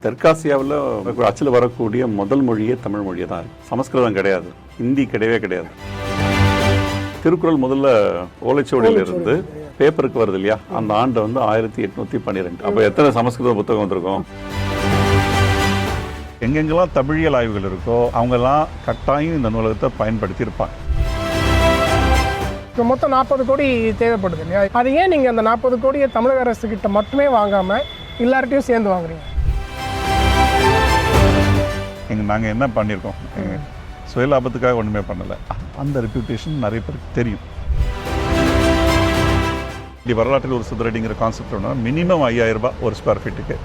தெற்காசியாவில் அச்சில் வரக்கூடிய முதல் மொழியே தமிழ் மொழியே தான் இருக்குது. சமஸ்கிருதம் கிடையாது, ஹிந்தி கிடையவே கிடையாது. திருக்குறள் முதல்ல ஓலைச்சுவடியிலிருந்து பேப்பருக்கு வருது இல்லையா, அந்த ஆண்டு 1812. அப்போ எத்தனை சமஸ்கிருத புத்தகம் வந்திருக்கும்? எங்கெங்கெல்லாம் தமிழியல் ஆய்வுகள் இருக்கோ அவங்கெல்லாம் கட்டாயம் இந்த நூலகத்தை பயன்படுத்தி இருப்பாங்க. இப்போ மொத்தம் 40 கோடி தேவைப்படுது இல்லையா, அது ஏன் நீங்கள் அந்த 40 கோடியை தமிழக அரசு கிட்ட மட்டுமே வாங்காமல் எல்லார்ட்டையும் சேர்ந்து வாங்குறீங்க? நாங்கள் என்ன பண்ணியிருக்கோம், சுயலாபத்துக்காக ஒன்றுமே பண்ணலை. அந்த ரெப்யூட்டேஷன் நிறைய பேருக்கு தெரியும். இப்படி வரலாற்றில் ஒரு சிதறடிங்கிற கான்செப்ட் ஒன்று, மினிமம் 5000 ரூபாய் ஒரு ஸ்கொயர் ஃபீட்டுக்கு.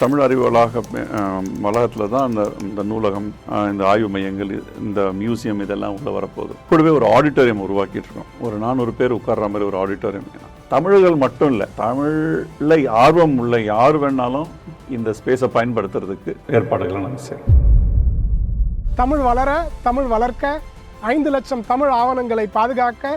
தமிழ் அறிவு வளாகத்தில் தான் இந்த நூலகம், இந்த ஆய்வு மையங்கள், இந்த மியூசியம் இதெல்லாம் உள்ளே வரப்போகுது. கூடவே ஒரு ஆடிட்டோரியம் உருவாக்கிட்டு இருக்கோம். ஒரு 400 பேர் உட்கார்ற மாதிரி ஒரு ஆடிட்டோரியம். தமிழர்கள் மட்டும் இல்லை, தமிழில் ஆர்வம் உள்ள யார் வேணாலும் இந்த ஸ்பேஸை பயன்படுத்துறதுக்கு ஏற்பாடுகளை நம்ம செய்யணும். தமிழ் வளர, தமிழ் வளர்க்க, 5 லட்சம் தமிழ் ஆவணங்களை பாதுகாக்க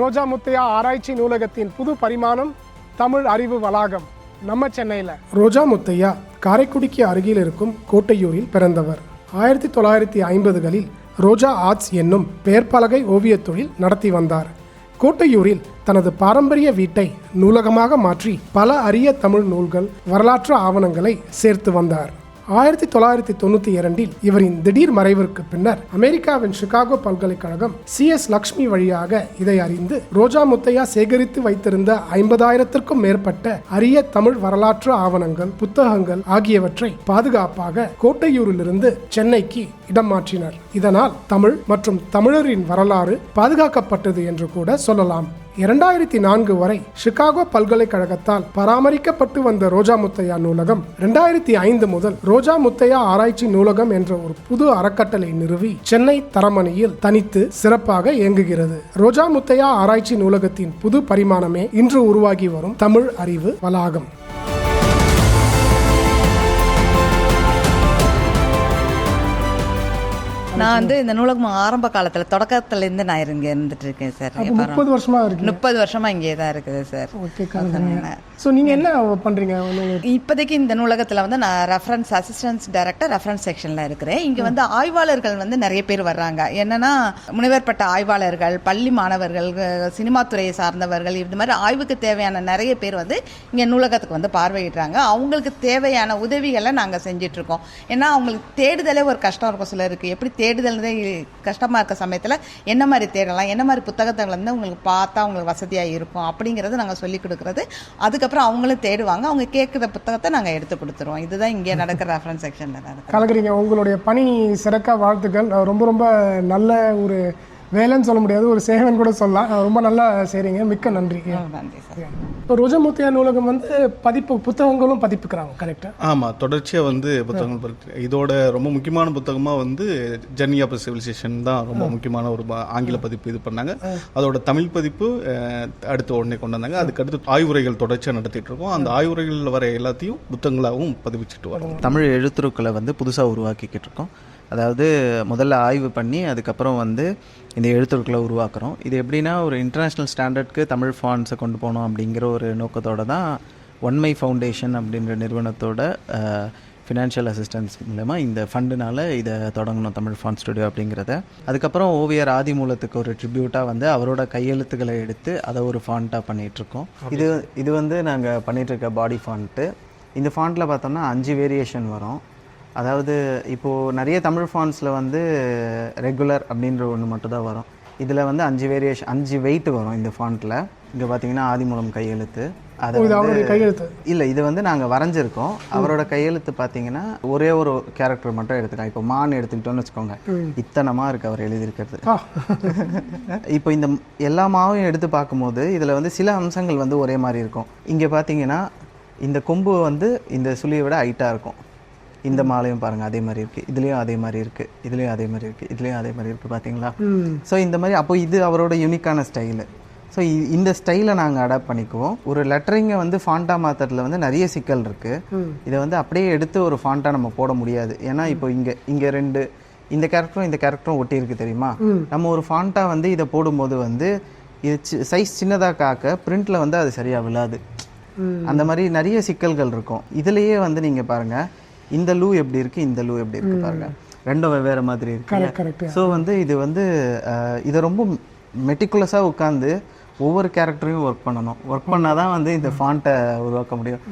ரோஜா முத்தையா ஆராய்ச்சி நூலகத்தின் புது பரிமாணம் தமிழ் அறிவு வளாகம் நம்ம சென்னையில். ரோஜா முத்தையா காரைக்குடிக்கு அருகில் இருக்கும் கோட்டையூரில் பிறந்தவர். 1950களில் ரோஜா ஆர்ட்ஸ் என்னும் பெயர்பலகை ஓவியத் தொழில் நடத்தி வந்தார். கோட்டையூரில் தனது பாரம்பரிய வீட்டை நூலகமாக மாற்றி பல அரிய தமிழ் நூல்கள், வரலாற்று ஆவணங்களை சேர்த்து வந்தார். 1992இல் இவரின் திடீர் மறைவிற்கு பின்னர் அமெரிக்காவின் சிகாகோ பல்கலைக்கழகம் CS லக்ஷ்மி வழியாக இதை அறிந்து ரோஜா முத்தையா சேகரித்து வைத்திருந்த 50,000த்திற்கும் மேற்பட்ட அரிய தமிழ் வரலாற்று ஆவணங்கள், புத்தகங்கள் ஆகியவற்றை பாதுகாப்பாக கோட்டையூரிலிருந்து சென்னைக்கு இடம் மாற்றினர். இதனால் தமிழ் மற்றும் தமிழரின் வரலாறு பாதுகாக்கப்பட்டது என்று கூட சொல்லலாம். 2004 வரை சிகாகோ பல்கலைக்கழகத்தால் பராமரிக்கப்பட்டு வந்த ரோஜா முத்தையா நூலகம் 2005 முதல் ரோஜா முத்தையா ஆராய்ச்சி நூலகம் என்ற ஒரு புது அறக்கட்டளை நிறுவி சென்னை தரமணியில் தனித்து சிறப்பாக இயங்குகிறது. ரோஜா முத்தையா ஆராய்ச்சி நூலகத்தின் புது பரிமாணமே இன்று உருவாகி வரும் தமிழ் அறிவு வளாகம். நான் இந்த நூலகம் ஆரம்ப காலத்தில் தொடக்கத்துலேருந்து நான் இங்கே இருந்துட்டு இருக்கேன் சார். 30 வருஷமா இருக்கு. 30 வருஷமா இங்கே தான் இருக்குது சார். ஸோ நீங்கள் என்ன பண்ணுறீங்க? இப்போதைக்கு இந்த நூலகத்தில் நான் ரெஃபரன்ஸ் அசிஸ்டன்ஸ் டைரக்டர் ரெஃபரன்ஸ் செக்ஷனில் இருக்கிறேன். இங்கே ஆய்வாளர்கள் நிறைய பேர் வர்றாங்க. என்னன்னா முனைவர் பட்ட ஆய்வாளர்கள், பள்ளி மாணவர்கள், சினிமா துறையை சார்ந்தவர்கள், இது மாதிரி ஆய்வுக்கு தேவையான நிறைய பேர் இங்கே நூலகத்துக்கு பார்வையிடுறாங்க. அவங்களுக்கு தேவையான உதவிகளை நாங்கள் செஞ்சிட்ருக்கோம். ஏன்னா அவங்களுக்கு தேடுதலே ஒரு கஷ்டம் இருக்கும் சிலருக்கு. எப்படி தேடுதல் கஷ்டமாக இருக்க சமயத்தில் என்ன மாதிரி தேடலாம், என்ன மாதிரி புத்தகத்தை உங்களுக்கு பார்த்தா அவங்களுக்கு வசதியாக இருக்கும் அப்படிங்கிறத நாங்கள் சொல்லிக் கொடுக்குறது. அதுக்கப்புறம் அவங்களும் தேடுவாங்க, அவங்க கேட்குற புத்தகத்தை நாங்கள் எடுத்து கொடுத்துருவோம். இதுதான் இங்கே நடக்கிற ரெஃபரன்ஸ் செக்ஷனில் கலக்குறீங்க. உங்களுடைய பணி சிறக்க வாழ்த்துக்கள். ரொம்ப ரொம்ப நல்ல ஒரு வேலைன்னு சொல்ல முடியாது, ஒரு சேவன் கூட சொல்லலாம். ரொம்ப நல்லா செய்கிறீங்க, மிக்க நன்றி. நன்றி சார். இப்போ ரோஜா முத்தையா நூலகம் புத்தகங்களும் பதிப்புக்கிறாங்க, கரெக்டாக? ஆமாம், தொடர்ச்சியாக புத்தகங்கள். இதோட ரொம்ப முக்கியமான புத்தகமாக ஜர்னி ஆஃப் சிவிலைசேஷன் தான் ரொம்ப முக்கியமான ஒரு ஆங்கில பதிப்பு இது பண்ணாங்க. அதோட தமிழ் பதிப்பு அடுத்து உடனே கொண்டு வந்தாங்க. அதுக்கடுத்து ஆய்வுரைகள் தொடர்ச்சியாக நடத்திட்டு இருக்கோம். அந்த ஆய்வுரைகளில் வர எல்லாத்தையும் புத்தகங்களாகவும் பதிவிச்சுட்டு வரோம். தமிழ் எழுத்துருக்களை புதுசாக உருவாக்கிக்கிட்டு இருக்கோம். அதாவது முதல்ல ஆய்வு பண்ணி அதுக்கப்புறம் இந்த எழுத்துருக்களை உருவாக்குறோம். இது எப்படின்னா, ஒரு இன்டர்நேஷ்னல் ஸ்டாண்டர்டுக்கு தமிழ் ஃபாண்ட்ஸை கொண்டு போகணும் அப்படிங்கிற ஒரு நோக்கத்தோடு தான் ஒன்மை ஃபவுண்டேஷன் அப்படின்ற நிறுவனத்தோட ஃபினான்ஷியல் அசிஸ்டன்ஸ் மூலமாக இந்த ஃபண்டுனால இதை தொடங்கணும், தமிழ் ஃபாண்ட் ஸ்டுடியோ அப்படிங்கிறத. அதுக்கப்புறம் ஓவியர் ஆதிமூலத்துக்கு ஒரு ட்ரிபியூட்டாக அவரோட கையெழுத்துக்களை எடுத்து அதை ஒரு ஃபாண்ட்டாக பண்ணிகிட்ருக்கோம். இது நாங்கள் பண்ணிகிட்ருக்க பாடி ஃபாண்ட்டு. இந்த ஃபாண்ட்டில் பார்த்தோம்னா 5 வேரியேஷன் வரும். அதாவது இப்போது நிறைய தமிழ் ஃபாண்ட்ஸில் ரெகுலர் அப்படின்ற ஒன்று மட்டும் தான் வரும். இதில் 5 வேரியேஷன், 5 வெயிட் வரும் இந்த ஃபாண்ட்டில். இங்கே பார்த்தீங்கன்னா ஆதிமூலம் கையெழுத்து. கையெழுத்து இல்லை, இது நாங்கள் வரைஞ்சிருக்கோம். அவரோட கையெழுத்து பார்த்தீங்கன்னா ஒரே ஒரு கேரக்டர் மட்டும் எடுத்துக்கலாம். இப்போ மான் எடுத்துக்கிட்டோன்னு வச்சுக்கோங்க, இத்தனமாக இருக்குது அவர் எழுதியிருக்கிறது. இப்போ இந்த எல்லா மாவையும் எடுத்து பார்க்கும்போது இதில் சில அம்சங்கள் ஒரே மாதிரி இருக்கும். இங்கே பார்த்தீங்கன்னா இந்த கொம்பு இந்த சுழியை விட ஹைட்டாக இருக்கும். இந்த மாலையும் பாருங்கள் அதே மாதிரி இருக்குது, இதுலேயும் அதே மாதிரி இருக்குது, இதுலேயும் அதே மாதிரி இருக்குது, இதுலேயும் அதே மாதிரி இருக்குது, பார்த்தீங்களா? ஸோ இந்த மாதிரி அப்போ இது அவரோட யூனிக்கான ஸ்டைலு. ஸோ இந்த ஸ்டைலை நாங்கள் அடாப்ட் பண்ணிக்குவோம். ஒரு லெட்டரிங்கை வந்து ஃபாண்ட்டாக மாற்றுறதுல வந்து நிறைய சிக்கல் இருக்குது. இதை வந்து அப்படியே எடுத்து ஒரு ஃபாண்ட்டாக நம்ம போட முடியாது. ஏன்னா இப்போ இங்கே ரெண்டு இந்த கேரக்டரும் ஒட்டி இருக்கு தெரியுமா. நம்ம ஒரு ஃபாண்ட்டாக வந்து இதை போடும்போது வந்து இது சைஸ் சின்னதாக காக்க பிரிண்டில் வந்து அது சரியாக விழாது. அந்த மாதிரி நிறைய சிக்கல்கள் இருக்கும். இதுலேயே வந்து நீங்கள் பாருங்கள், இந்த லூ எப்படி இருக்குது, இந்த லூ எப்படி இருக்குது பாருங்கள், ரெண்டும் வெவ்வேறு மாதிரி இருக்கு. ஸோ வந்து இது வந்து இதை ரொம்ப மெட்டிகுலஸாக உட்காந்து ஒவ்வொரு கேரக்டரையும் ஒர்க் பண்ணணும். ஒர்க் பண்ணால் தான் வந்து இந்த ஃபாண்ட்டை உருவாக்க முடியும்.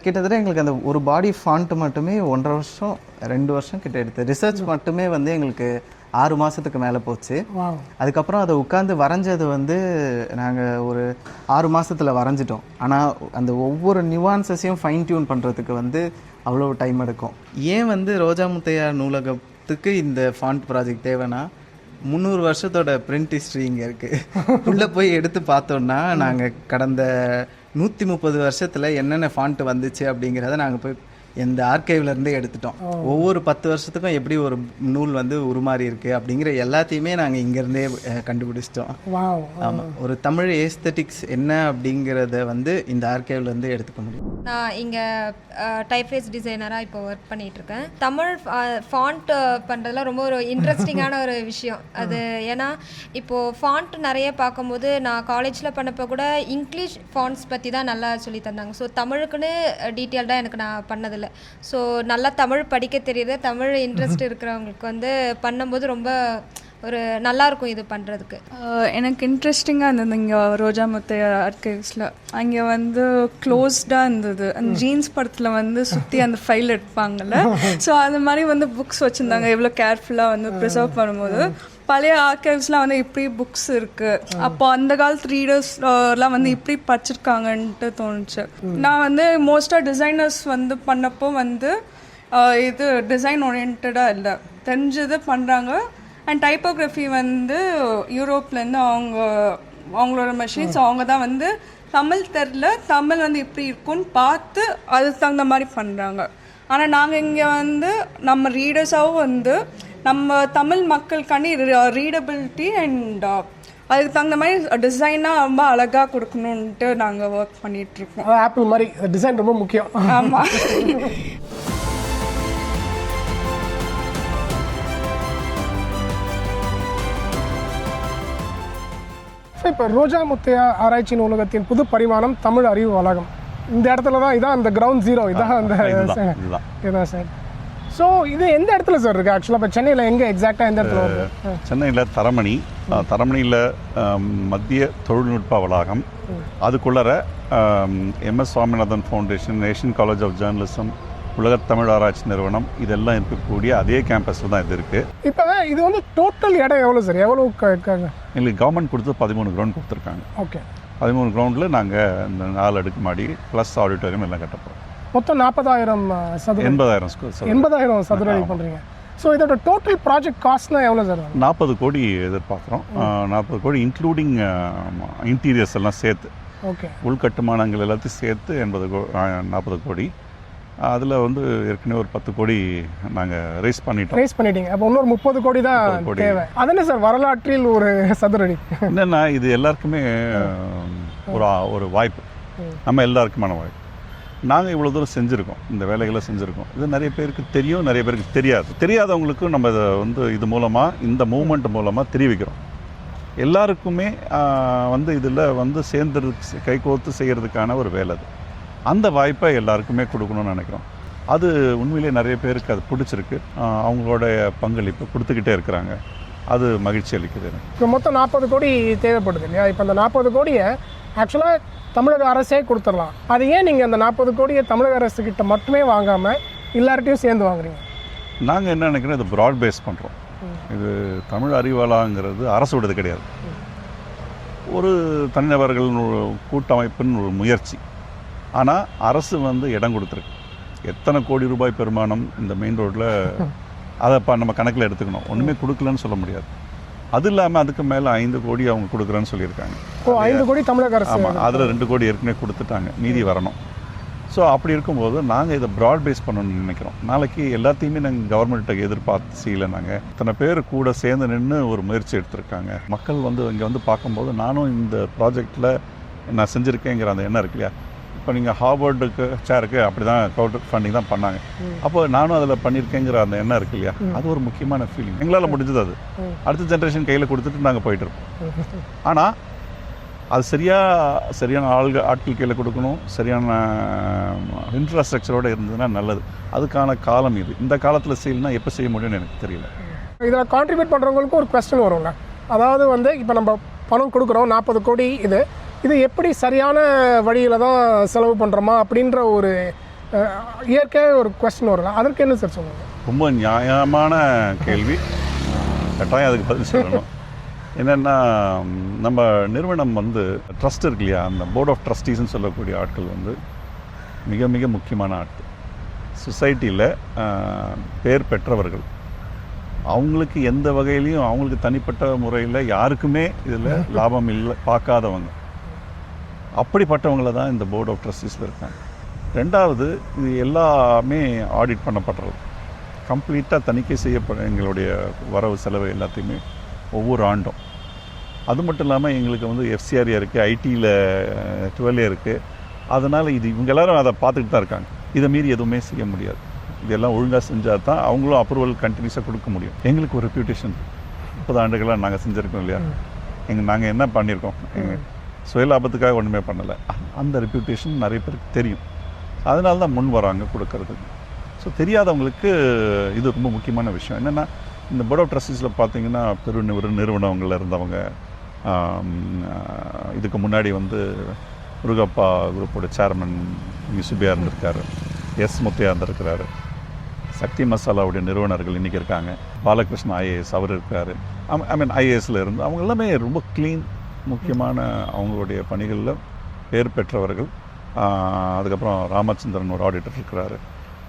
கிட்டத்தட்ட எங்களுக்கு அந்த ஒரு பாடி ஃபாண்ட் மட்டுமே 1.5 வருஷம் 2 வருஷம் கிட்ட எடுத்து ரிசர்ச் மட்டுமே வந்து எங்களுக்கு 6 மாதத்துக்கு மேலே போச்சு. அதுக்கப்புறம் அதை உட்காந்து வரைஞ்சது வந்து நாங்கள் ஒரு 6 மாதத்தில் வரைஞ்சிட்டோம். ஆனால் அந்த ஒவ்வொரு நியூவான்சஸையும் ஃபைன் டியூன் பண்ணுறதுக்கு வந்து அவ்வளோ டைம் எடுக்கும். ஏன் வந்து ரோஜா முத்தையா நூலகத்துக்கு இந்த ஃபாண்ட் ப்ராஜெக்ட் தேவைன்னா, 300 வருஷத்தோட பிரிண்ட் ஹிஸ்ட்ரி இங்கே இருக்குது. உள்ளே போய் எடுத்து பார்த்தோன்னா நாங்கள் கடந்த 130 வருஷத்தில் என்னென்ன ஃபாண்ட் வந்துச்சு அப்படிங்கிறத நாங்கள் போய் இந்த ஆர்கைவ்லேருந்தே எடுத்துட்டோம். ஒவ்வொரு 10 வருஷத்துக்கும் எப்படி ஒரு நூல் வந்து உருமாறி இருக்குது அப்படிங்கிற எல்லாத்தையுமே நாங்கள் இங்கேருந்தே கண்டுபிடிச்சிட்டோம். ஆமாம், ஒரு தமிழ் ஏஸ்தட்டிக்ஸ் என்ன அப்படிங்கிறத வந்து இந்த ஆர்கைவ்லேருந்து எடுத்துக்க முடியும். நான் இங்கே டைப்ஃபேஸ் டிசைனராக இப்போ ஒர்க் பண்ணிகிட்ருக்கேன். தமிழ் ஃபாண்ட் பண்ணுறதுல ரொம்ப ஒரு இன்ட்ரெஸ்டிங்கான ஒரு விஷயம் அது. ஏன்னா இப்போது ஃபாண்ட் நிறைய பார்க்கும்போது நான் காலேஜில் பண்ணப்போ கூட இங்கிலீஷ் ஃபாண்ட்ஸ் பற்றி தான் நல்லா சொல்லி தந்தாங்க. ஸோ தமிழுக்குன்னு டீட்டெயில்டாக எனக்கு நான் பண்ணதில்லை. ஸோ நல்லா தமிழ் படிக்க தெரியுது, தமிழ் இன்ட்ரெஸ்ட் இருக்கிறவங்களுக்கு வந்து பண்ணும்போது ரொம்ப ஒரு நல்லாயிருக்கும் இது பண்ணுறதுக்கு. எனக்கு இன்ட்ரெஸ்டிங்காக இருந்தது இங்கே ரோஜா முத்தையா ஆர்கைவ்ஸில். அங்கே வந்து க்ளோஸ்டாக இருந்தது. அந்த ஜீன்ஸ் படத்தில் வந்து சுற்றி அந்த ஃபைல் எடுப்பாங்கள்ல, ஸோ அது மாதிரி வந்து புக்ஸ் வச்சுருந்தாங்க. எவ்வளோ கேர்ஃபுல்லாக வந்து ப்ரிசர்வ் பண்ணும்போது பழைய ஆர்கைவ்ஸ்லாம் வந்து இப்படி புக்ஸ் இருக்குது. அப்போ அந்த காலத்து ரீடர்ஸ்லாம் வந்து இப்படி படிச்சிருக்காங்கன்ட்டு தோணுச்சு. நான் வந்து மோஸ்ட்டாக டிசைனர்ஸ் வந்து பண்ணப்போ வந்து இது டிசைன் ஓரியன்டாக இல்லை, தெரிஞ்சது பண்ணுறாங்க. அண்ட் டைப்போகிராஃபி வந்து யூரோப்லேருந்து அவங்களோட மெஷின்ஸ் அவங்க தான் வந்து தமிழ் தெரில, தமிழ் வந்து இப்படி இருக்குன்னு பார்த்து அதுக்கு தகுந்த மாதிரி பண்ணுறாங்க. ஆனால் நாங்கள் இங்கே வந்து நம்ம ரீடர்ஸாகவும் வந்து நம்ம தமிழ் மக்களுக்காண்டி ரீடபிலிட்டி அண்ட் அதுக்கு தகுந்த மாதிரி டிசைனாக ரொம்ப அழகாக கொடுக்கணுன்ட்டு நாங்கள் ஒர்க் பண்ணிகிட்ருக்கோம். ஆப்பிள் மாதிரி டிசைன் ரொம்ப முக்கியம். ஆமாம். இப்போ ரோஜா முத்தையா ஆராய்ச்சி நூலகத்தின் புது பரிமாணம் தமிழ் அறிவு வளாகம். இந்த இடத்துல தான், இதான் அந்த கிரவுண்ட் ஜீரோ, இதான் அந்த இதுதான் சார். ஸோ இது எந்த இடத்துல சார் இருக்குது ஆக்சுவலாக? இப்போ சென்னையில் எங்கே எக்ஸாக்டாக எந்த இடத்துல வருது? சென்னையில் தரமணியில் மத்திய தொழில்நுட்ப வளாகம், அதுக்குள்ளற MS Swaminathan foundation, national college of journalism, உலகத் தமிழ் ஆராய்ச்சி நிறுவனம், இதெல்லாம் இருக்கக்கூடிய அதே கேம்பஸில் தான் இது இருக்குது. இப்போ இது வந்து டோட்டல் இடம் எவ்வளோ சார்? எவ்வளோ எங்களுக்கு கவர்மெண்ட் கொடுத்து 13 கிரவுண்ட் கொடுத்துருக்காங்க. ஓகே, 13 கிரவுண்டில் நாங்கள் இந்த 4 அடுக்கு மாடி ப்ளஸ் ஆடிட்டோரியம் எல்லாம் கட்டப்போம். மொத்தம் 40,000 சதுர 80,000 சதுர அடி பண்ணுறீங்க. ஸோ இதோட டோட்டல் ப்ராஜெக்ட் காஸ்ட்னா எவ்வளோ சார்? 40 கோடி எதிர்பார்க்குறோம். 40 கோடி இன்க்ளூடிங் இன்டீரியர்ஸ் எல்லாம் சேர்த்து, ஓகே, உள்கட்டுமானங்கள் எல்லாத்தையும் சேர்த்து 40 கோடி. அதில் வந்து ஏற்கனவே ஒரு 10 கோடி நாங்கள் ரைஸ் பண்ணிட்டீங்க. அப்போ இன்னொரு 30 கோடி தான் தேவை. அதனே சார் வரலாற்றில் ஒரு சதுரடி. என்னென்னா இது எல்லாருக்குமே ஒரு வாய்ப்பு, நம்ம எல்லாருக்குமான வாய்ப்பு. நாங்கள் இவ்வளோ தூரம் செஞ்சுருக்கோம், இந்த வேலைகளை செஞ்சுருக்கோம். இது நிறைய பேருக்கு தெரியும், நிறைய பேருக்கு தெரியாதவங்களுக்கும் நம்ம இதை வந்து இது மூலமாக, இந்த மூமெண்ட் மூலமாக தெரிவிக்கிறோம். எல்லாருக்குமே வந்து இதில் வந்து சேர்ந்துருக்கு, கைகோர்த்து செய்கிறதுக்கான ஒரு வேலை அது. அந்த வாய்ப்பை எல்லாருக்குமே கொடுக்கணும்னு நினைக்கிறோம். அது உண்மையிலே நிறைய பேருக்கு அது பிடிச்சிருக்கு. அவங்களோட பங்களிப்பு கொடுத்துக்கிட்டே இருக்கிறாங்க. அது மகிழ்ச்சி அளிக்குது. இப்போ மொத்தம் 40 கோடி தேவைப்படுது இல்லையா? இப்போ அந்த 40 கோடியை ஆக்சுவலாக தமிழக அரசே கொடுத்துடலாம். அது ஏன் நீங்கள் அந்த 40 கோடியை தமிழக அரசுக்கிட்ட மட்டுமே வாங்காமல் எல்லார்ட்டையும் சேர்ந்து வாங்குறீங்க? நாங்கள் என்ன நினைக்கிறோம், இது ப்ராட் பேஸ் பண்ணுறோம். இது தமிழ் அறிவாளாங்கிறது அரசோடது கிடையாது, ஒரு தனிநபர்கள் கூட்டமைப்பின் ஒரு முயற்சி. ஆனால் அரசு வந்து இடம் கொடுத்துருக்கு. எத்தனை கோடி ரூபாய் பெருமானம் இந்த மெயின் ரோட்டில், அதை நம்ம கணக்கில் எடுத்துக்கணும். ஒன்றுமே கொடுக்கலன்னு சொல்ல முடியாது. அது இல்லாமல் அதுக்கு மேலே 5 கோடி அவங்க கொடுக்குறேன்னு சொல்லியிருக்காங்க. 5 கோடி தமிழக அரசு. ஆமாம், அதில் 2 கோடி ஏற்கனவே கொடுத்துட்டாங்க, மீதி வரணும். ஸோ அப்படி இருக்கும்போது நாங்கள் இதை ப்ராட் பேஸ் பண்ணணும்னு நினைக்கிறோம். நாளைக்கு எல்லாத்தையுமே நாங்கள் கவர்மெண்ட்டை எதிர்பார்த்து செய்யலை. நாங்கள் இத்தனை பேர் கூட சேர்ந்து நின்று ஒரு முயற்சி எடுத்திருக்காங்க. மக்கள் வந்து இங்கே வந்து பார்க்கும்போது நானும் இந்த ப்ராஜெக்டில் நான் செஞ்சுருக்கேங்கிற அந்த எண்ணம் இருக்கு இல்லையா. இப்போ நீங்கள் ஹார்வர்டுக்கு சேருக்கு அப்படி தான் க்ரௌட் ஃபண்டிங் தான் பண்ணாங்க. அப்போ நானும் அதில் பண்ணியிருக்கேங்கிற அந்த எண்ணம் இருக்கு இல்லையா, அது ஒரு முக்கியமான ஃபீலிங். எங்களால் முடிஞ்சது அது அடுத்த ஜென்ரேஷன் கையில் கொடுத்துட்டு நாங்கள் போயிட்டு இருப்போம். ஆனால் அது சரியான ஆட்கள் கையில் கொடுக்கணும், சரியான இன்ஃப்ராஸ்ட்ரக்சரோடு இருந்ததுன்னா நல்லது. அதுக்கான காலம் இது. இந்த காலத்தில் செய்யலைன்னா எப்போ செய்ய முடியும்னு எனக்கு தெரியல. இதில் கான்ட்ரிபியூட் பண்ணுறவங்களுக்கும் ஒரு கொஸ்டின் வரும்ல. அதாவது வந்து இப்போ நம்ம பணம் கொடுக்குறோம் 40 கோடி, இது எப்படி சரியான வழியில் தான் செலவு பண்ணுறோமா அப்படின்ற ஒரு இயற்கையாக ஒரு கொஸ்டின் வரும்ல. அதற்கு என்ன சார் சொல்லுங்கள்? ரொம்ப நியாயமான கேள்வி. கட்டாயம் அதுக்கு பதில் சொல்லணும். என்னென்னா, நம்ம நிறுவனம் வந்து ட்ரஸ்ட் இருக்கு இல்லையா, அந்த போர்ட் ஆஃப் ட்ரஸ்டீஸ்ன்னு சொல்லக்கூடிய ஆட்கள் வந்து மிக மிக முக்கியமான ஆட்கள். சொசைட்டியில் பேர் பெற்றவர்கள். அவங்களுக்கு எந்த வகையிலையும் அவங்களுக்கு தனிப்பட்ட முறையில் யாருக்குமே இதில் லாபம் இல்லை பார்க்காதவங்க. அப்படிப்பட்டவங்கள தான் இந்த போர்ட் ஆஃப் ட்ரஸ்டீஸில் இருக்காங்க. ரெண்டாவது, இது எல்லாமே ஆடிட் பண்ணப்படுறது. கம்ப்ளீட்டாக தணிக்கை செய்யப்பட எங்களுடைய வரவு செலவு எல்லாத்தையுமே ஒவ்வொரு ஆண்டும். அது மட்டும் இல்லாமல் எங்களுக்கு வந்து எஃப்சிஆர்ஏ இருக்குது, ஐடியில் 12 இருக்குது. அதனால் இது இவங்க எல்லோரும் அதை பார்த்துக்கிட்டு தான் இருக்காங்க. இதை மீறி எதுவுமே செய்ய முடியாது. இதெல்லாம் ஒழுங்காக செஞ்சால் தான் அவங்களும் அப்ரூவல் கண்டினியூஸாக கொடுக்க முடியும். எங்களுக்கு ஒரு ரெப்யூட்டேஷன் 30 ஆண்டுகளாக நாங்கள் செஞ்சுருக்கோம் இல்லையா. நாங்கள் என்ன பண்ணியிருக்கோம், எங்கள் சுய லாபத்துக்காக ஒன்றுமே பண்ணலை. அந்த ரெப்யூட்டேஷன் நிறைய பேருக்கு தெரியும். அதனால தான் முன் வராங்க கொடுக்கறதுக்கு. ஸோ தெரியாதவங்களுக்கு இது ரொம்ப முக்கியமான விஷயம். என்னென்னா, இந்த போர்ட் ஆஃப் ட்ரஸ்டீஸில் பார்த்தீங்கன்னா நிறுவனங்களில் இருந்தவங்க, இதுக்கு முன்னாடி வந்து முருகப்பா குரூப்போட சேர்மன் யூசுபியா இருந்திருக்காரு, எஸ் முத்தையா இருந்திருக்கிறாரு, சக்தி மசாலாவுடைய நிறுவனர்கள் இன்றைக்கி இருக்காங்க, பாலகிருஷ்ணன் ஐஏஎஸ் அவர் இருக்கார். ஐஏஎஸில் இருந்து அவங்க எல்லாமே ரொம்ப க்ளீன், முக்கியமான அவங்களுடைய பணிகளில் பேர் பெற்றவர்கள். அதுக்கப்புறம் ராமச்சந்திரன் ஒரு ஆடிட்டர் இருக்கிறாரு.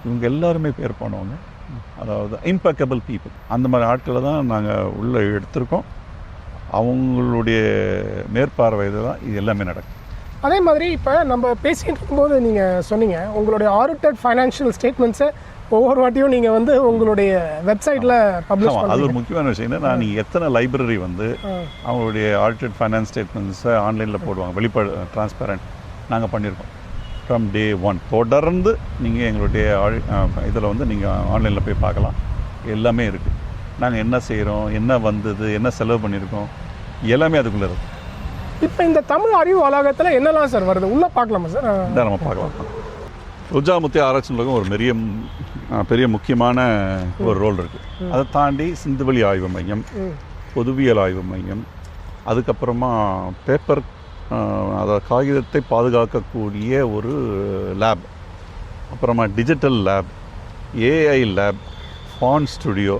இவங்க எல்லாருமே பேர் போனவங்க. அதாவது இம்பெக்கபிள் பீப்புள். அந்த மாதிரி ஆட்களை தான் நாங்கள் உள்ளே எடுத்திருக்கோம். அவங்களுடைய மேற்பார்வையில் தான் இது எல்லாமே நடக்கும். அதே மாதிரி இப்போ நம்ம பேசிகிட்டு இருக்கும்போது நீங்கள் சொன்னீங்க, உங்களுடைய ஆடிட்டட் ஃபைனான்ஷியல் ஸ்டேட்மெண்ட்ஸை ஒவ்வொரு வாட்டியும் நீங்கள் வந்து உங்களுடைய வெப்சைட்டில் பப்ளிஷ் பண்ணலாம். அது ஒரு முக்கியமான விஷயம். என்னன்னா, நீங்கள் எத்தனை லைப்ரரி வந்து அவங்களுடைய ஆடிட்டட் ஃபைனான்ஸ் ஸ்டேட்மெண்ட்ஸை ஆன்லைனில் போடுவாங்க, வெளிப்பாடு டிரான்ஸ்பேரண்ட். நாங்கள் பண்ணியிருக்கோம் ஃப்ரம் டே 1. தொடர்ந்து நீங்கள் எங்களுடைய இதில் வந்து நீங்கள் ஆன்லைனில் போய் பார்க்கலாம். எல்லாமே இருக்குது. நாங்கள் என்ன செய்கிறோம், என்ன வந்தது, என்ன செலவு பண்ணியிருக்கோம், எல்லாமே அதுக்குள்ளே இருக்குது. இப்போ இந்த தமிழ் அறிவு வளாகத்தில் என்னெல்லாம் சார் வருது, உள்ளே பார்க்கலாமா சார்? நம்ம பார்க்கலாம். ரோஜா முத்தையா ஆராய்ச்சி நூலகம் ஒரு பெரிய முக்கியமான ஒரு ரோல் இருக்குது. அதை தாண்டி சிந்துவெளி ஆய்வு மையம், பொதுவியல் ஆய்வு மையம், அதுக்கப்புறமா பேப்பர், அதாவது காகிதத்தை பாதுகாக்கக்கூடிய ஒரு லேப், அப்புறமா டிஜிட்டல் லேப், ஏஐ லேப், ஃபான் ஸ்டுடியோ,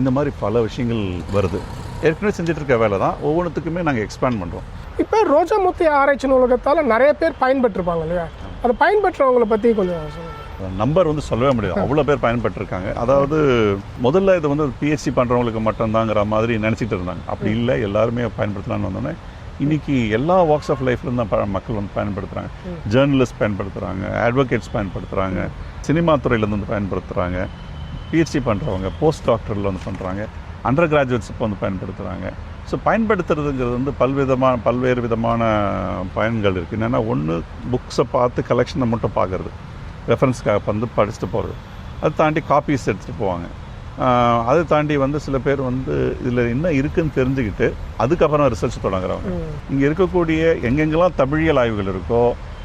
இந்த மாதிரி பல விஷயங்கள் வருது. ஏற்கனவே செஞ்சுட்டு இருக்க வேலை தான். ஒவ்வொன்றுத்துக்குமே நாங்கள் எக்ஸ்பேண்ட் பண்ணுறோம். இப்போ ரோஜா முத்தையா ஆராய்ச்சி நூலகத்தால் நிறைய பேர் பயன்பெற்றிருப்பாங்க இல்லையா, அதை பயன்பெற்றவங்களை பற்றி கொஞ்சம் சொல்லுங்கள். நம்பர் வந்து சொல்லவே முடியாது, அவ்வளோ பேர் பயன்பெற்றிருக்காங்க. அதாவது முதல்ல இது வந்து பிஹெச்டி பண்ணுறவங்களுக்கு மட்டும்தாங்கிற மாதிரி நினச்சிட்டு இருந்தாங்க. அப்படி இல்லை, எல்லாருமே பயன்படுத்தலான்னு வந்தோடனே இன்றைக்கி எல்லா வாக்ஸ் ஆஃப் லைஃப்லேருந்து தான் மக்கள் வந்து பயன்படுத்துகிறாங்க. ஜேர்னலிஸ்ட் பயன்படுத்துகிறாங்க, அட்வொகேட்ஸ் பயன்படுத்துகிறாங்க, சினிமா துறையிலேருந்து வந்து பயன்படுத்துகிறாங்க, பிஹெச்டி பண்ணுறவங்க, போஸ்ட் டாக்டரில் வந்து பண்ணுறாங்க, அண்டர் கிராஜுவேட்ஸ் இப்போ வந்து பயன்படுத்துகிறாங்க. ஸோ பயன்படுத்துறதுங்கிறது வந்து பல்வேறு விதமான பயன்கள் இருக்குது. என்னென்னா, ஒன்று புக்ஸை பார்த்து கலெக்ஷனை மட்டும் பார்க்குறது, ரெஃபரன்ஸ்க்காக வந்து படிச்சுட்டு போகிறது. அதை தாண்டி காப்பீஸ் எடுத்துகிட்டு போவாங்க. அதை தாண்டி வந்து சில பேர் வந்து இதில் என்ன இருக்குதுன்னு தெரிஞ்சுக்கிட்டு அதுக்கப்புறம் ரிசர்ச் தொடங்குறவங்க. இங்கே இருக்கக்கூடிய எங்கெங்கெல்லாம் தமிழியல் ஆய்வுகள் இருக்கோ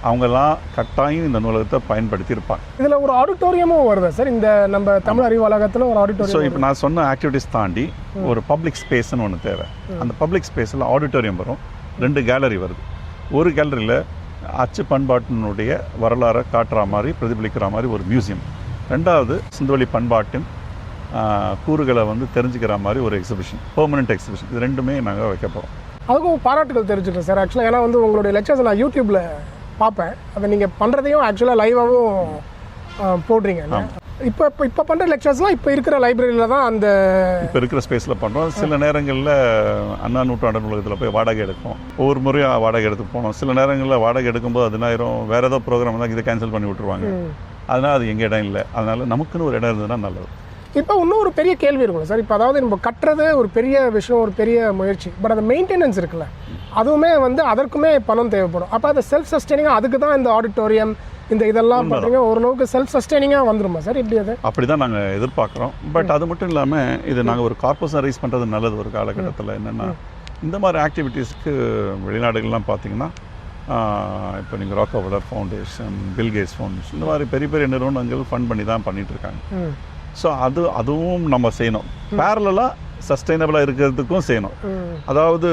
அவங்கெல்லாம் கட்டாயம் இந்த நூலகத்தை பயன்படுத்தி இருப்பாங்க. இதில் ஒரு ஆடிட்டோரியமும் வருதா சார்? இந்த நம்ம தமிழ் அறிவு வளாகத்தில் ஒரு ஆடிட்டோரியம். ஸோ இப்போ நான் சொன்ன ஆக்டிவிட்டிஸ் தாண்டி ஒரு பப்ளிக் ஸ்பேஸ்ன்னு ஒன்று தேவை. அந்த பப்ளிக் ஸ்பேஸில் ஆடிட்டோரியம் வரும், 2 கேலரி வருது. ஒரு கேலரியில் அச்சு பண்பாட்டினுடைய வரலாறை காட்டுற மாதிரி, பிரதிபலிக்கிற மாதிரி ஒரு மியூசியம். ரெண்டாவது, சிந்துவெளி பண்பாட்டின் கூறுகளை வந்து தெரிஞ்சுக்கிற மாதிரி ஒரு எக்ஸிபிஷன், பெர்மனெண்ட் எக்ஸிபிஷன். இது 2மே நாங்கள் வைக்க போகிறோம். அதுக்கும் பாராட்டுகள் தெரிஞ்சுக்கிறேன் சார். ஆக்சுவலாக ஏன்னா வந்து உங்களுடைய லெக்சர்ஸ் நான் யூடியூப்பில் பார்ப்பேன். அதை நீங்கள் பண்ணுறதையும் ஆக்சுவலாக லைவாகவும் போடுறீங்க. இப்போ பண்ணுற லெக்சர்ஸ்லாம் இப்போ இருக்கிற லைப்ரரியில் தான் அந்த இப்போ இருக்கிற ஸ்பேஸில் பண்ணுறோம். சில நேரங்களில் அண்ணா நூற்றாண்டு நூலகத்தில் போய் வாடகை எடுப்போம். ஒவ்வொரு முறையும் வாடகை எடுத்து போனோம். சில நேரங்களில் வாடகை எடுக்கும்போது 10,000 வேறு ஏதோ ப்ரோக்ராம் தான் இதை கேன்சல் பண்ணி விட்டுருவாங்க. அதனால் அது எங்கள் இடம் இல்லை. அதனால் நமக்குன்னு ஒரு இடம் இருந்ததுன்னா நல்லது. இப்போ இன்னும் ஒரு பெரிய கேள்வி இருக்குல்ல சார், இப்போ அதாவது நம்ம கட்டுறது ஒரு பெரிய விஷயம், ஒரு பெரிய முயற்சி, பட் அந்த மெயின்டெனன்ஸ் இருக்குல்ல, அதுவுமே வந்து அதற்குமே பணம் தேவைப்படும். அப்போ அதை செல்ஃப் சஸ்டெய்னிங்காக அதுக்கு தான் இந்த ஆடிட்டோரியம் இந்த இதெல்லாம் பண்ணுறீங்க, ஓரளவுக்கு செல்ஃப் சஸ்டெய்னிங்காக வந்துருமா சார்? எப்படி அது? அப்படி தான் நாங்கள் எதிர்பார்க்குறோம். பட் அது மட்டும் இல்லாமல் இது நாங்கள் ஒரு கார்பஸாக ரைஸ் பண்ணுறது நல்லது ஒரு காலகட்டத்தில். என்னென்னா இந்த மாதிரி ஆக்டிவிட்டீஸ்க்கு வெளிநாடுகள்லாம் பார்த்தீங்கன்னா இப்போ நீங்கள் ராக்கஃபெல்லர் ஃபவுண்டேஷன், பில்கேட்ஸ் ஃபவுண்டேஷன், இந்த மாதிரி பெரிய பெரிய நிறுவனங்கள் ஃபண்ட் பண்ணி தான் பண்ணிகிட்ருக்காங்க. ஸோ அதுவும் நம்ம செய்யணும். பேரலாக சஸ்டைனபிளாக இருக்கிறதுக்கும் செய்யணும். அதாவது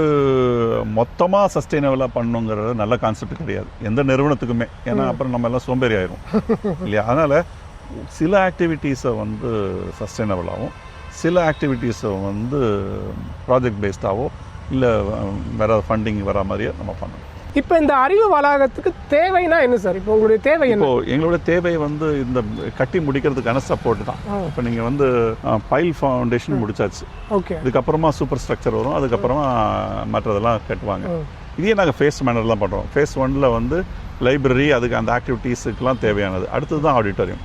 மொத்தமாக சஸ்டைனபிளாக பண்ணணுங்கிறது நல்ல கான்செப்ட் கிடையாது எந்த நிறுவனத்துக்குமே. ஏன்னா அப்புறம் நம்ம எல்லாம் சோம்பேறி ஆயிரும் இல்லையா? அதனால் சில ஆக்டிவிட்டீஸை வந்து சஸ்டைனபிளாகவும், சில ஆக்டிவிட்டீஸை வந்து ப்ராஜெக்ட் பேஸ்டாகவோ இல்லை வேறு ஃபண்டிங் வர மாதிரியே நம்ம பண்ணணும். இப்போ இந்த அறிவு வளாகத்துக்கு தேவைன்னா என்ன சார்? இப்போ உங்களுடைய தேவை என்ன? இப்போ எங்களுடைய தேவை வந்து இந்த கட்டி முடிக்கிறதுக்கான சப்போர்ட் தான். இப்போ நீங்கள் வந்து பைல் ஃபவுண்டேஷன் முடிச்சாச்சு. ஓகே. இதுக்கப்புறமா சூப்பர் ஸ்ட்ரக்சர் வரும். அதுக்கப்புறமா மற்றதெல்லாம் கட்டுவாங்க. இதே நாங்கள் ஃபேஸ் மேனர் தான் பண்ணுறோம். ஃபேஸ் 1ல் வந்து லைப்ரரி, அதுக்கு அந்த ஆக்டிவிட்டீஸுக்கெல்லாம் தேவையானது. அடுத்தது தான் ஆடிட்டோரியம்.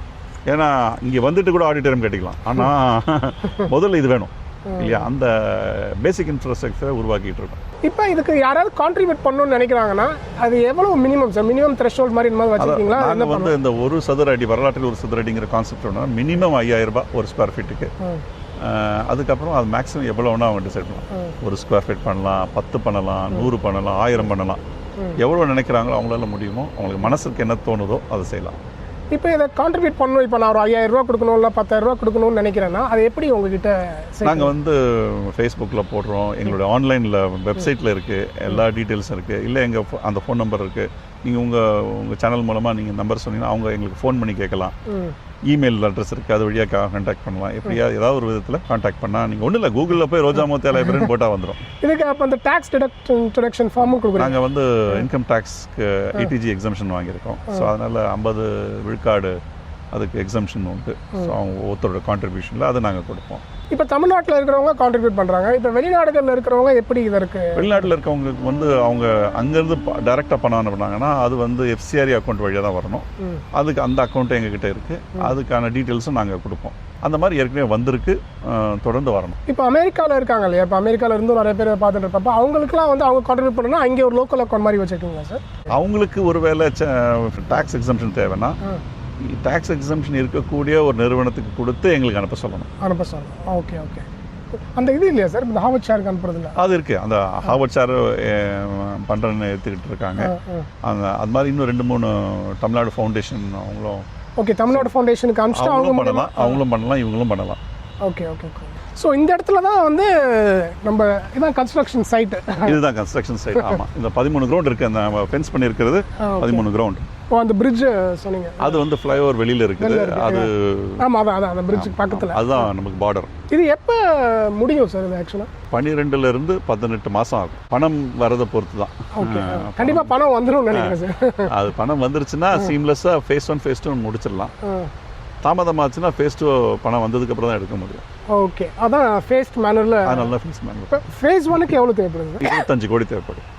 ஏன்னா இங்கே வந்துட்டு கூட ஆடிட்டோரியம் கட்டிக்கலாம். ஆனால் முதல்ல இது வேணும் இல்லையா? அந்த பேசிக் இன்ஃப்ராஸ்ட்ரக்சரை உருவாக்கிட்டு இருக்கோம். இப்போ இதுக்கு யாராவது கான்ட்ரிபியூட் பண்ணணும்னு நினைக்கிறாங்கன்னா அது எவ்வளவு மினிமம் சார்? மினிமம் த்ரெஷ்ஹோல்ட் மாதிரி மாதிரி வச்சிருக்கீங்களா? நாங்கள் வந்து இந்த ஒரு சதுர அடி, வரலாற்றில் ஒரு சதுர அடிங்கிற கான்செப்ட் ஒன்று மினிமம் 5,000 ரூபாய் ஒரு ஸ்கொயர் ஃபீட்டுக்கு. அதுக்கப்புறம் அது மேக்ஸிமம் எவ்வளோ வேணால் அவங்க டிசைட் பண்ணலாம். ஒரு ஸ்கொயர் ஃபீட் பண்ணலாம், 10 பண்ணலாம், 100 பண்ணலாம், 1000 பண்ணலாம். எவ்வளோ நினைக்கிறாங்களோ அவங்களால முடியுமோ, அவங்களுக்கு மனசுக்கு என்ன தோணுதோ அதை செய்யலாம். இப்போ இதை கான்ட்ரிபியூட் பண்ணணும், இப்போ நான் ஒரு 5,000 ரூபா கொடுக்கணும், இல்லை 10,000 ரூபா கொடுக்கணும்னு நினைக்கிறேன்னா அது எப்படி உங்ககிட்ட? நாங்கள் வந்து ஃபேஸ்புக்கில் போடுறோம், எங்களுடைய ஆன்லைனில் வெப்சைட்டில் இருக்குது, எல்லா டீட்டெயில்ஸும் இருக்குது. இல்லை எங்கள் அந்த ஃபோன் நம்பர் இருக்குது. நீங்கள் உங்கள் சேனல் மூலமாக நீங்கள் நம்பர் சொன்னீங்கன்னா அவங்க எங்களுக்கு ஃபோன் பண்ணி கேட்கலாம். இமெயில் அட்ரஸ் இருக்குது, அது வழியாக கான்டாக்ட் பண்ணலாம். எப்படியா ஏதாவது ஒரு விதத்தில் கான்டாக்ட் பண்ணால் நீங்கள் ஒன்றும் இல்லை, கூகுளில் போய் ரோஜா மோத்தியா லைப்ரரின்னு போட்டால் வந்துடும். இதுக்கு அப்போ அந்த டேக்ஸ் டிடக்ஷன் ஃபார்மும் கொடுக்குறோம். நாங்கள் வந்து இன்கம் டேக்ஸ்க்கு ETG எக்ஸம்ஷன் வாங்கியிருக்கோம். ஸோ அதனால் 50 விழுக்காடு அதுக்கு எக்ஸம்ஷன் உண்டு. ஸோ அவங்க ஒருத்தரோட கான்ட்ரிபியூஷனில் அதை நாங்கள் கொடுப்போம். இப்போ தமிழ்நாட்டில் இருக்கிறவங்க கான்ட்ரிபியூட் பண்ணுறாங்க. இப்போ வெளிநாடுகளில் இருக்கிறவங்க எப்படி இது இருக்குது? வெளிநாட்டில் இருக்கவங்களுக்கு வந்து அவங்க அங்கேருந்து டைரெக்டாக பணம் அனுப்புனாங்கன்னா அது வந்து FCRE அக்கௌண்ட் வழியாக தான் வரணும். அதுக்கு அந்த அக்கௌண்ட்டு எங்ககிட்ட இருக்குது. அதுக்கான டீட்டெயில்ஸும் நாங்கள் கொடுப்போம். அந்த மாதிரி ஏற்கனவே வந்திருக்கு, தொடர்ந்து வரணும். இப்போ அமெரிக்காவில் இருக்காங்க இல்லையா? இப்போ அமெரிக்காவில் இருந்து நிறைய பேர் பார்த்துட்டு இருப்பப்போ அவங்களுக்குலாம் வந்து அவங்க கான்ட்ரிபியூட் பண்ணணும்னா அங்கே ஒரு லோக்கல் அக்கௌண்ட் மாதிரி வச்சுருக்கீங்களா சார்? அவங்களுக்கு ஒரு வேளை டேக்ஸ் எக்ஸம்ஷன் தேவைன்னா டேக்ஸ் எக்ஸம்ஷன் இருக்கக்கூடிய ஒரு நிறுவனத்துக்கு கொடுத்து எங்களுக்கு அனுப்ப சொல்லணும். ஓகே. அந்த இது இல்லையா சார், இந்த ஹார்வர்ட் ஷேருக்கு அனுப்புறதுல? அது இருக்குது. அந்த ஹார்வர்ட் ஷேர் பண்ணுறேன்னு எடுத்துக்கிட்டு இருக்காங்க. அது மாதிரி இன்னும் 2-3 தமிழ்நாடு ஃபவுண்டேஷன் அவங்களும். ஓகே, தமிழ்நாடு ஃபவுண்டேஷனுக்கு அனுப்பிச்சிட்டு அவங்களும் பண்ணலாம், இவங்களும் பண்ணலாம். ஓகே. ஸோ இந்த இடத்துல தான் வந்து நம்ம இதான் கன்ஸ்ட்ரக்ஷன் சைட்டு. இதுதான் கன்ஸ்ட்ரக்ஷன் சைட். ஆமாம், இந்த 13 கிரவுண்ட் இருக்குது. அந்த ஃபென்ஸ் பண்ணியிருக்கிறது 13 கிரவுண்ட். அந்த பிரிட்ஜ் சொன்னீங்க, அது வந்து ஃப்ளைஓவர் வெளியில் இருக்குது. அது ஆமாம், அதான் அந்த பிரிட்ஜுக்கு பக்கத்தில். அதுதான் நமக்கு பார்டர். இது எப்போ முடியும் சார்? இது ஆக்சுவலாக 12லேருந்து 18 மாதம் ஆகும். பணம் வரதை பொறுத்து தான். ஓகே, கண்டிப்பாக பணம் வந்துடும் நினைக்கிறேன் சார். அது பணம் வந்துருச்சுன்னா சீம்லெஸ்ஸாக ஃபேஸ் 1 ஃபேஸ் 2 முடிச்சிடலாம். தாமதமாச்சுன்னா ஃபேஸ் 2 பணம் வந்ததுக்கப்புறம் தான் எடுக்க முடியும். ஓகே, அதான் ஃபேஸ்ட் மேனரில். அதனால ஃபேஸ் மேனர். ஃபேஸ் 1க்கு எவ்வளோ தேவைப்படுது? 25 கோடி தேவைப்படும்.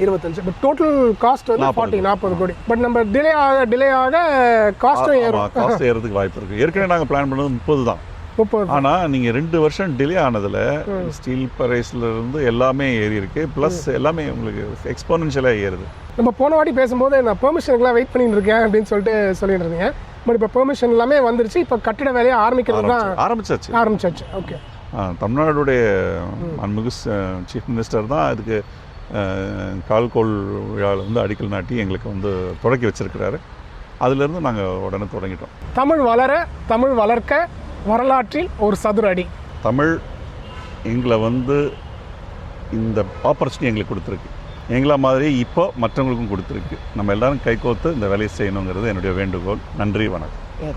25. பட் டோட்டல் காஸ்ட் வந்து 40 கோடி. பட் நம்ம டிலே ஆக காஸ்ட்டும் ஏறும். காஸ்ட் ஏறதுக்கு வாய்ப்பு இருக்குது. ஏற்கனவே நாங்கள் பிளான் பண்ணது 30 தான். ஆனால் நீங்கள் 2 வருஷம் டிலே ஆனதில் ஸ்டீல் ப்ரைஸில் இருந்து எல்லாமே ஏறி இருக்கு. ப்ளஸ் எல்லாமே உங்களுக்கு எக்ஸ்போனன்ஷியலாக ஏறுது. நம்ம போன வாட்டி பேசும்போது நான் பெர்மிஷனுக்குலாம் வெயிட் பண்ணிட்டு இருக்கேன் அப்படின்னு சொல்லிட்டு இருந்தீங்க. பட் இப்போ பெர்மிஷன் எல்லாமே வந்துருச்சு. இப்போ கட்டிட வேலையை ஆரம்பிக்கிறது தான் ஆரம்பிச்சாச்சு. ஓகே, தமிழ்நாடுடைய அன்மிகு சீஃப் மினிஸ்டர் தான் இதுக்கு கால்கோள் விழாவில் வந்து அடிக்கல் நாட்டி எங்களுக்கு வந்து தொடக்கி வச்சிருக்கிறாரு. அதுலேருந்து நாங்கள் உடனே தொடங்கிட்டோம். தமிழ் வளர்க்க வரலாற்றில் ஒரு சதுர அடி. தமிழ் எங்களை வந்து இந்த ஆப்பர்ச்சுனிட்டி எங்களுக்கு கொடுத்துருக்கு. எங்களை மாதிரி இப்போ மற்றவங்களுக்கும் கொடுத்துருக்கு. நம்ம எல்லாரும் கைகோர்த்து இந்த வேலையை செய்யணுங்கிறது என்னுடைய வேண்டுகோள். நன்றி, வணக்கம்.